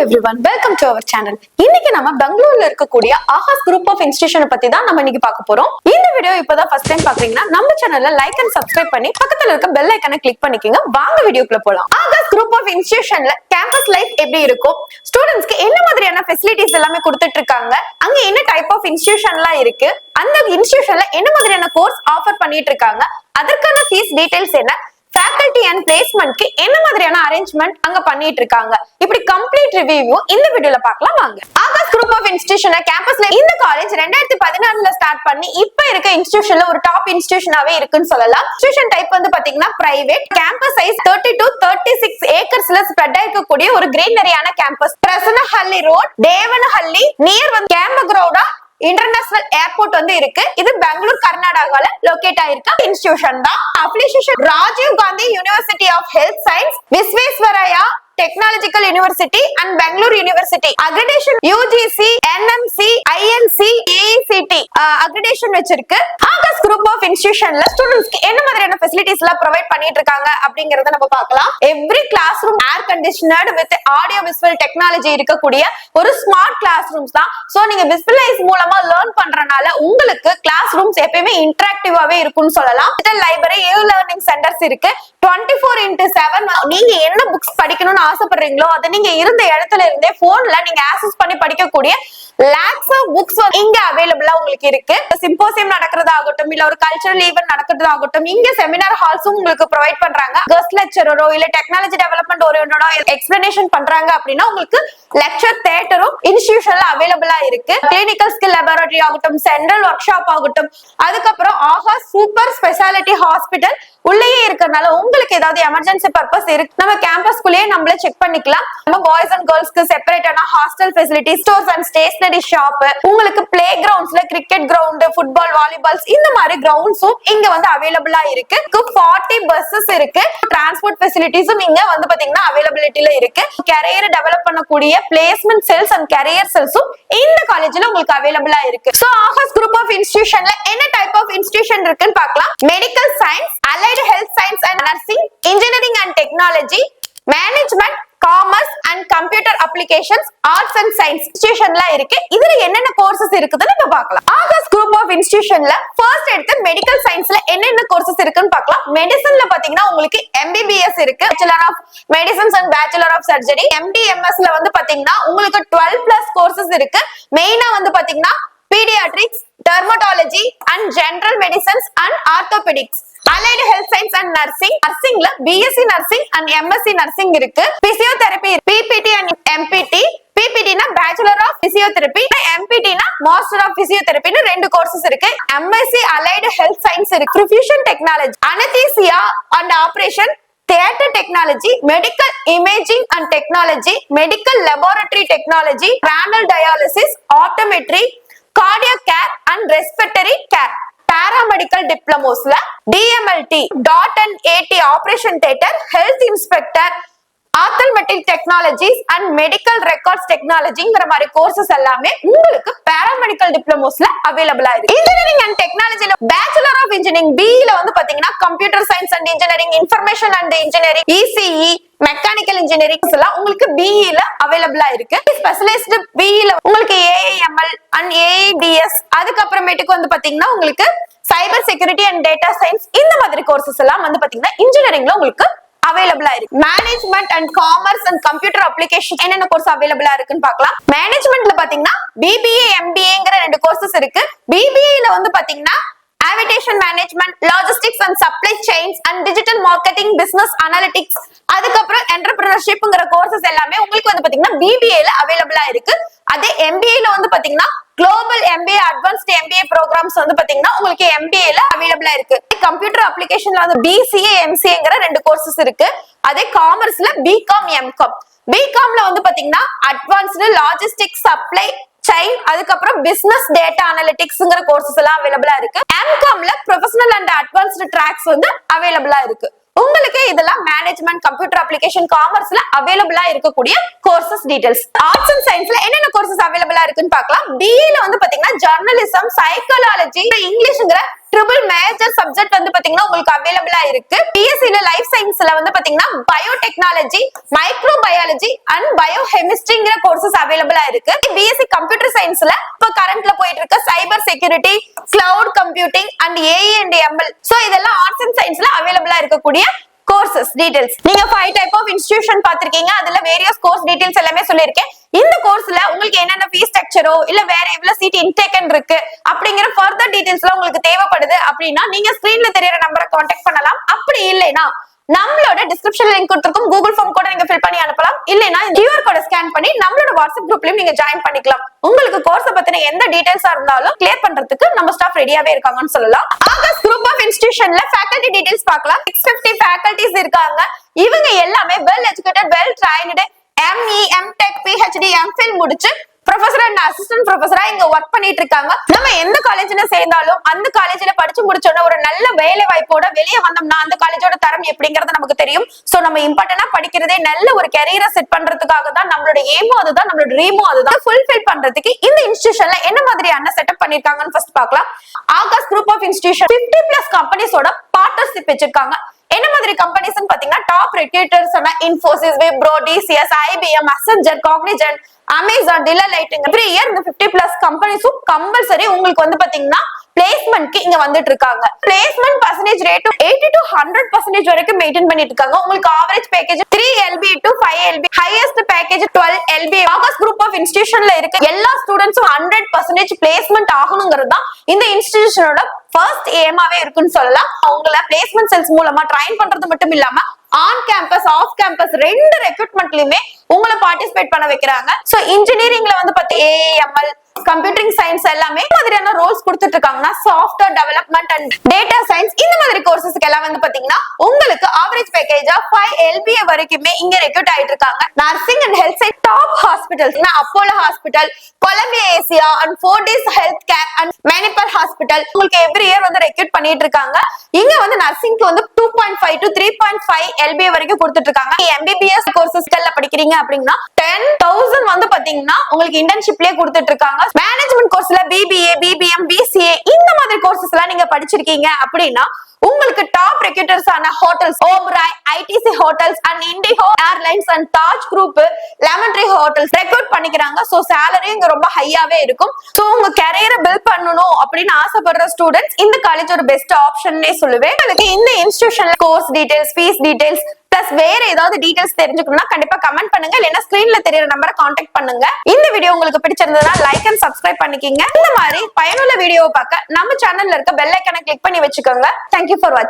everyone, welcome to our channel. இன்னைக்கு நம்ம பெங்களூர்ல இருக்கக்கூடிய ஆகாஷ் குரூப் ஆஃப் இன்ஸ்டிடியூஷனை பத்தி தான் நம்ம இன்னைக்கு பார்க்க போறோம். இந்த வீடியோ இப்பதான் ஃபர்ஸ்ட் டைம் பாக்குறீங்கன்னா நம்ம சேனல்ல லைக் அண்ட் சப்ஸ்கிரைப் பண்ணி பக்கத்துல இருக்க பெல் ஐகானை கிளிக் பண்ணிக்கங்க. வாங்க வீடியோக்குள்ள போலாம். ஆகாஷ் குரூப் ஆஃப் இன்ஸ்டிடியூஷன்ல கேம்பஸ் லைஃப் எப்படி இருக்கும், ஸ்டூடெண்ட்ஸ்க்கு என்ன மாதிரியான ஃபெசிலிட்டிஸ் எல்லாமே கொடுத்துட்டு இருக்காங்க, அங்க என்ன டைப் ஆஃப் இன்ஸ்டிடியூஷன்லாம் இருக்கு, அந்த இன்ஸ்டிடியூஷன்ல என்ன மாதிரியான கோர்ஸ் ஆஃபர் பண்ணிட்டு இருக்காங்க, அதற்கான ஃபீஸ் டீடைல்ஸ் என்ன, ஃபேக்கல்டி அண்ட் பிளேஸ்மென்ட்க்கு என்ன மாதிரியான அரேஞ்ச்மெண்ட் அங்க பண்ணிட்டு இருக்காங்க, இப்படி கம்ப்ளீட் ரிவ்யூ இந்த வீடியோல பார்க்கலாம் வாங்க. ஆகாஷ் குரூப் ஆஃப் இன்ஸ்டிடியூஷன் கேம்பஸ்ல இந்த காலேஜ் 2016ல ஸ்டார்ட் பண்ணி இப்ப இருக்க இன்ஸ்டிடியூஷன்ல ஒரு டாப் இன்ஸ்டிடியூஷனாவே இருக்குன்னு சொல்லலாம். இன்ஸ்டிடியூஷன் டைப் வந்து பாத்தீங்கன்னா பிரைவேட். கேம்பஸ் சைஸ் 30 to 36 ஏக்கர்ஸ்ல ஸ்ப்ரெட் ஆயிருக்கக்கூடிய ஒரு கிரீனரியான campus. Prasanahalli road, Devanahalli near வந்து கேம்பகிரௌடா இன்டர்நேஷனல் ஏர்போர்ட் வந்து இருக்கு. இது பெங்களூர் கர்நாடகால லொகேட் ஆயிருக்க இன்ஸ்டிடியூஷன் தான். Affiliation Rajiv Gandhi university of health science, Visvesvaraya technological university and Bangalore university. Accreditation UGC, NMC, ILC, AICTE accreditation வச்சிருக்கு. ஆகாஷ் குரூப் ஆஃப் இன்ஸ்டிடியூஷன்ல ஸ்டூடெண்ட்ஸ்க்கு என்ன மாதிரியான ஃபெசிலிட்டிஸ் எல்லாம் ப்ரொவைட் பண்ணிட்டு இருக்காங்க அப்படிங்கறத நம்ம பார்க்கலாம். Every class room air conditioned with audio visual technology இருக்கக்கூடிய ஒரு ஸ்மார்ட் கிளாஸ் ரூம்ஸ் தான். சோ நீங்க விசுவலைஸ் மூலமா லேர்ன் பண்றனால உங்களுக்கு கிளாஸ் ரூம்ஸ் எப்பயுமே இன்டராக்டிவாவே இருக்கும்னு சொல்லலாம். லைப்ரரி, லேர்னிங் சென்டர்ஸ் இருக்கு. 24x7 நீங்க என்ன புக்ஸ் படிக்கணும்னு ஆசைப்படுறீங்களோ அதை நீங்க இருந்த இடத்துல இருந்தே போன்ல நீங்க ஆக்சஸ் பண்ணி படிக்கக்கூடிய லாக்ஸ் ஆஃப் புக்ஸ் இங்க அவைலபிளா உங்களுக்கு இருக்கு. சிம்போசியம் நடக்கிறதாகட்டும், இல்ல ஒரு கல்ச்சரல் ஈவென்ட் நடக்கிறதாகட்டும், இங்க செமினார் ஹால்ஸும் உங்களுக்கு ப்ரொவைட் பண்றாங்க. கெஸ்ட் லெக்சரரோ இல்ல டெக்னாலஜி டெவலப்மெண்ட் ஓரியன்டடா எக்ஸ்பிளனேஷன் பண்றாங்க அப்படின்னா உங்களுக்கு லெக்சர் தியேட்டரும் இன்ஸ்டிடியூஷன்ல அவைலபிளா இருக்கு. கிளினிக்கல் ஸ்கில் லேபரட்டரி ஆகட்டும், சென்ட்ரல் ஒர்க் ஷாப் ஆகட்டும், அதுக்கப்புறம் ஆகாஷ் சூப்பர் ஸ்பெஷாலிட்டி ஹாஸ்பிட்டல் உள்ளேயே இருக்கறனால உங்களுக்கு ஏதாவது எமர்ஜென்சி பர்பஸ் இருக்கு நம்ம கேம்பஸ்குள்ளேயே நம்மளே செக் பண்ணிக்கலாம். நம்ம பாய்ஸ் அண்ட் கேர்ள்ஸ்க்கு செப்பரேட்டான hostel facility, stores and stationery shop, உங்களுக்கு பிளே கிரவுண்ட்ஸ்ல கிரிக்கெட் கிரவுண்ட், ஃபுட்பால், வாலிபால்ஸ் இந்த மாதிரி கிரவுண்ட்ஸும் இங்க வந்து அவைலபிளா இருக்கு. 40 பஸ்ஸஸ் இருக்கு. டிரான்ஸ்போர்ட் ஃபெசிலிட்டிஸும் இங்க வந்து பாத்தீங்கன்னா அவைலபிலிட்டில இருக்கு. கரியர் டெவலப் பண்ணக்கூடிய பிளேஸ்மெண்ட் செல்ஸ் அண்ட் கரியர் செல்ஸும் இந்த காலேஜ்ல உங்களுக்கு அவைலபிளா இருக்கு. சோ ஆகாஷ் குரூப் ஆஃப் இன்ஸ்டிடியூஷன்ல என்ன டைப் ஆஃப் இன்ஸ்டிடியூஷன் இருக்குன்னு பார்க்கலாம். Medical science, allied health science and nursing, engineering and technology, management, commerce and computer applications, arts and science இன்ஸ்டிடியூஷன்ல இருக்கு. இதுல என்னென்ன கோர்சஸ் இருக்குதுன்னு நம்ம பார்க்கலாம். ஆகாஷ் குரூப் ஆஃப் இன்ஸ்டிடியூஷன்ல ஃபர்ஸ்ட் எடுத்து மெடிக்கல் சயின்ஸ்ல என்னென்ன கோர்சஸ் இருக்குன்னு பார்க்கலாம். மெடிசன்ல பாத்தீங்கன்னா உங்களுக்கு எம்பிபிஎஸ் இருக்கு, bachelor of medicines and bachelor of surgery. எம்டிஎம்எஸ்ல வந்து பாத்தீங்கன்னா உங்களுக்கு 12+ கோர்சஸ் இருக்கு. மெயினா வந்து பாத்தீங்கன்னா paediatrics, dermatology and general medicines and orthopaedics. Allied health science and nursing, நர்சிங்ல BSc nursing and MSc nursing இருக்கு. Physiotherapy, BPT and MPT. பிபிடினா பேச்சுலர் ஆஃப் பிசியோதெரபி, எம்பிடினா மாஸ்டர் ஆஃப் பிசியோதெரபின்னு 2 கோர்சஸ் இருக்கு. எம்எஸ்சி அலைடு ஹெல்த் சயின்ஸ் இருக்கு. Perfusion technology, anaesthesia and operation, theatre technology, medical imaging and technology, medical laboratory technology, renal dialysis, optometry, cardiac care and respiratory care. Paramedical டிப்ளமோஸ்ல DMLT, DOT and AT operation theatre, health inspector, ஆர்த்தமெட்டிக் technologies and medical records டெக்னாலஜிங்கிற மாதிரி courses எல்லாமே உங்களுக்கு paramedical டிப்ளமோஸ்ல அவைலபிளா இருக்கு. Engineering and டெக்னாலஜில பேச்சுலர் ஆஃப் இன்ஜினியரிங் பிஇல வந்து பாத்தீங்கன்னா computer science and engineering, information and engineering, ECE, mechanical engineering எல்லாம் உங்களுக்கு பிஇல அவைலபிளா இருக்கு. ஸ்பெஷலைஸ்டு பிஇல உங்களுக்கு ஏஐஎம்எல் அண்ட் ஏஐடிஎஸ், அதுக்கப்புறமேட்டுக்கு வந்து பாத்தீங்கன்னா உங்களுக்கு cyber security and data science இந்த மாதிரி கோர்சஸ் எல்லாம் வந்து பாத்தீங்கன்னா இன்ஜினியரிங்ல உங்களுக்கு அவைலபிளா இருக்கு. Management and commerce and computer application என்னென்ன கோர்ஸ் அவைலபிளா இருக்குன்னு பார்க்கலாம். மேனேஜ்மெண்ட்ல பாத்தீங்கன்னா பிபிஏ, எம்பிஏங்கிற 2 கோர்சஸ் இருக்கு. பிபிஏல வந்து பாத்தீங்கன்னா aviation management, logistics and supply chains and digital marketing, business analytics, அதுக்கப்புறம் entrepreneurshipங்கிற கோர்சஸ் எல்லாமே உங்களுக்கு வந்து பாத்தீங்கன்னா பிபிஏல அவைலபிளா இருக்கு. அதே எம்பிஏல வந்து பாத்தீங்கன்னா global MBA, advanced MBA programmes வந்து பாத்தீங்கன்னா உங்களுக்கு எம்பிஏல அவைலபிளா இருக்கு. கம்ப்யூட்டர் அப்ளிகேஷன்ல வந்து பிசிஏ, எம்சிஏங்கிற 2 கோர்சஸ் இருக்கு. அதே காமர்ஸ்ல பிகாம், எம்காம். பிகாம்ல வந்து பாத்தீங்கன்னா அட்வான்ஸ்டு லாஜிஸ்டிக்ஸ், சப்ளை செயின், அதுக்கப்புறம் பிசினஸ் டேட்டா அனலிட்டிக்ஸ்ங்கிற கோர்சஸ் எல்லாம் அவைலபிளா இருக்கு. எம்காம்ல ப்ரொஃபஷனல் அண்ட் அட்வான்ஸ்டு ட்ராக்ஸ் வந்து அவைலபிளா இருக்கு. உங்களுக்கு இதெல்லாம் மேனேஜ்மெண்ட், கம்ப்யூட்டர் அப்ளிகேஷன், காமர்ஸ்ல அவைலபிளா இருக்கக்கூடிய கோர்சஸ் டீடைல்ஸ். ஆர்ட்ஸ் அண்ட் சயின்ஸ்ல என்னென்ன கோர்சஸ் அவைலபிளா இருக்குன்னு பார்க்கலாம். பிஏல வந்து பாத்தீங்கன்னா ஜர்னலிசம், சைக்காலஜி, இங்கிலீஷ்ங்கிற ட்ரிபிள் மேஜர் சப்ஜெக்ட் வந்து பாத்தீங்கன்னா உங்களுக்கு அவைலபிளா இருக்கு. பிஎஸ்சி லைஃப் சயின்ஸ்ல வந்து பாத்தீங்கன்னா பயோடெக்னாலஜி, மைக்ரோபயாலஜி அண்ட் பயோகெமிஸ்ட்ரிங்கிற கோர்சஸ் அவைலபிளா இருக்கு. பிஎஸ்சி கம்ப்யூட்டர் சயின்ஸ்ல இப்ப கரண்ட்ல போயிட்டு இருக்க cyber security, cloud computing and AI and ML, so இதெல்லாம் ஆர்ட்ஸ் அண்ட் சயின்ஸ்ல அவைலபிளா இருக்கக்கூடிய கோர்சஸ் டீடைல்ஸ். நீங்க 5 டைப் ஆஃப் இன்ஸ்டிடியூஷன் பாத்திருக்கீங்க. அதுல வேரியஸ் கோர்ஸ் டீடைல்ஸ் எல்லாமே சொல்லியிருக்கேன். இந்த கோர்ஸ்ல உங்களுக்கு என்னென்ன ஃபீஸ் ஸ்ட்ரக்சரோ இல்ல வேற எவ்வளவு சீட் இன்டேக்கன் இருக்கு அப்படிங்கிற ஃபர்தர் டீடைல்ஸ்லாம் உங்களுக்கு தேவைப்படுது அப்படின்னா நீங்க ஸ்கிரீன்ல தெரியற நம்பரை கான்டாக்ட் பண்ணலாம். அப்படி இல்லைன்னா நம்மளோட டிஸ்கிரிப்ஷன் லிங்க் கொடுத்திருக்கும் கூகுள் ஃபார்ம் கூட நீங்க ஃபில் பண்ணி அனுப்பலாம். இல்லைன்னா இந்த QR கோட ஸ்கேன் பண்ணி நம்மளோட வாட்ஸ்அப் குரூப்லயும் நீங்க ஜாயின் பண்ணிக்கலாம். உங்களுக்கு கோர்ஸ் பத்தின எந்த டீடைல்ஸா இருந்தாலும் கிளியர் பண்றதுக்கு நம்ம ஸ்டாஃப் ரெடியாவே இருக்காங்கன்னு சொல்லலாம். ஆகஸ்ட் குரூப் ஆஃப் இன்ஸ்டிடியூஷன்ல ஃபேக்கல்டி டீடைல்ஸ் பார்க்கலாம். 650 ஃபேக்கல்டிஸ் இருக்காங்க. இவங்க எல்லாமே well educated, well trained, ME, MTech, PhD, MPhil முடிச்சு ப்ரொஃபசர் அண்ட் அசிஸ்டன்ட் ப்ரொஃபசரா இங்க ஒர்க் பண்ணிட்டு இருக்காங்க. நம்ம எந்த காலேஜ்ல சேர்ந்தாலும் அந்த காலேஜ்ல படிச்சு முடிச்சோட ஒரு நல்ல வேலை வாய்ப்போட வெளியே வந்தோம்னா அந்த காலேஜோட தரம் எப்படிங்கிறது நமக்கு தெரியும். சோ நம்ம இம்பார்ட்டன்டா படிக்கிறதே நல்ல ஒரு கெரியரை செட் பண்றதுக்காக தான். நம்மளோட எய்மும் அதுதான், நம்மளோட ட்ரீமும் அதுதான். ஃபுல்ஃபில் பண்றதுக்கு இந்த இன்ஸ்டிடியூஷன்ல என்ன மாதிரியான செட்டப் பண்ணிருக்காங்கன்னு ஃபர்ஸ்ட் பார்க்கலாம். ஆகஸ்ட் குரூப் ஆஃப் இன்ஸ்டிடியூஷன் 50+ கம்பெனிஸோட பார்ட்னர்ஷிப் வச்சிருக்காங்க. என்ன மாதிரி கம்பெனிஸ் பாத்தீங்கன்னா top recruiters Infosys, Wipro, TCS, IBM, Accenture, Cognizant, Amazon, Deloitte. Every year இந்த 50+ கம்பெனிஸும் கம்பல்சரி உங்களுக்கு வந்து பாத்தீங்கன்னா பிளேஸ்மென்ட்க்கு இங்க வந்துட்டு இருக்காங்க. பிளேஸ்மென்ட் பர்சன்டேஜ் ரேட் 80 to 100% வரைக்கும் மெயின்டைன் பண்ணிட்டு இருக்காங்க. உங்களுக்கு average package 3 LB to 5 LB, highest package 12 LB. Akash group of இன்ஸ்டிடியூஷன்ல இருக்க எல்லா ஸ்டூடெண்ட்ஸும் 100% பிளேஸ்மென்ட் ஆகணுங்கிறது தான் இந்த இன்ஸ்டிடியூஷனோட ஃபர்ஸ்ட் எய்மாவே இருக்குன்னு சொல்லலாம். அவங்கள பிளேஸ்மென்ட் செல்ஸ் மூலமா ட்ரைன் பண்றது மட்டும் இல்லாம ஆன் கேம்பஸ், ஆஃப் கேம்பஸ் ரெண்டு ரெக்ரூட்மெண்ட்லயுமே உங்களை பார்ட்டிசிபேட் பண்ண வைக்கிறாங்க. சோ இன்ஜினியரிங்ல வந்து AML, கம்ப்யூட்டரிங் சயின்ஸ் எல்லாமே மாதிரியான ரோல்ஸ் கொடுத்துட்டு இருக்காங்கன்னா software development and data science இந்த மாதிரி கோர்சஸ்க்கு எல்லாம் வந்து பாத்தீங்கன்னா உங்களுக்கு ஆவரேஜ் பேக்கேஜா 5 LBA வரைக்குமே இங்க ரெக்ரூட் ஆயிட்டு இருக்காங்க. Nursing and health side top hospitals Apollo hospital, Columbia Asia and Fortis health care and Manipal hospital உங்களுக்கு எவ்ரி இயர் வந்து ரெக்ரூட் பண்ணிட்டு இருக்காங்க. இங்க வந்து நர்சிங்க்கு வந்து 2.5 to 3.5 LBA வரைக்கும் கொடுத்துட்டு இருக்காங்க. MBBS கோர்சஸ்கள்ல படிக்கிறீங்க அப்படின்னா 10,000 வந்து பாத்தீங்கன்னா உங்களுக்கு இன்டர்ன்ஷிப்லயே கொடுத்துட்டு இருக்காங்க. மேனேஜ்மெண்ட் கோர்ஸ்ல BBA, BBM, BCA இந்த மாதிரி கோர்சஸ் எல்லாம் நீங்க படிச்சிருக்கீங்க அப்படின்னா உங்களுக்கு டாப் ரெக்ரூட்டர்ஸான hotels, Oberoi, ITC hotels and IndiGo airlines and Taj group, Lemon Tree hotels recruit பண்ணிக்கிறாங்க. சோ சேலரி இங்க ரொம்ப ஹையாவே இருக்கும். சோ உங்க கரியரை பில்ட் பண்ணணும் அப்படின்னு ஆசைப்படுற ஸ்டூடெண்ட்ஸ் இந்த காலேஜ் ஒரு பெஸ்ட் ஆப்ஷன்னே சொல்லுவேன். உங்களுக்கு இந்த இன்ஸ்டிடியூஷன்ல course details, fees details plus வேற ஏதாவது டீடைல்ஸ் தெரிஞ்சுக்கணும்னா கண்டிப்பா கமெண்ட் பண்ணுங்க. இல்லைன்னா ஸ்கிரீன்ல தெரியற நம்பரை கான்டாக்ட் பண்ணுங்க. இந்த வீடியோ உங்களுக்கு பிடிச்சிருந்ததுன்னா லைக் அண்ட் சப்ஸ்கிரைப் பண்ணிக்கங்க. இந்த மாதிரி பயனுள்ள வீடியோவை பார்க்க நம்ம சேனல்ல இருக்க பெல் ஐகானை கிளிக் பண்ணி வச்சுக்கோங்க. தேங்க்யூ ஃபார் வாட்சிங்.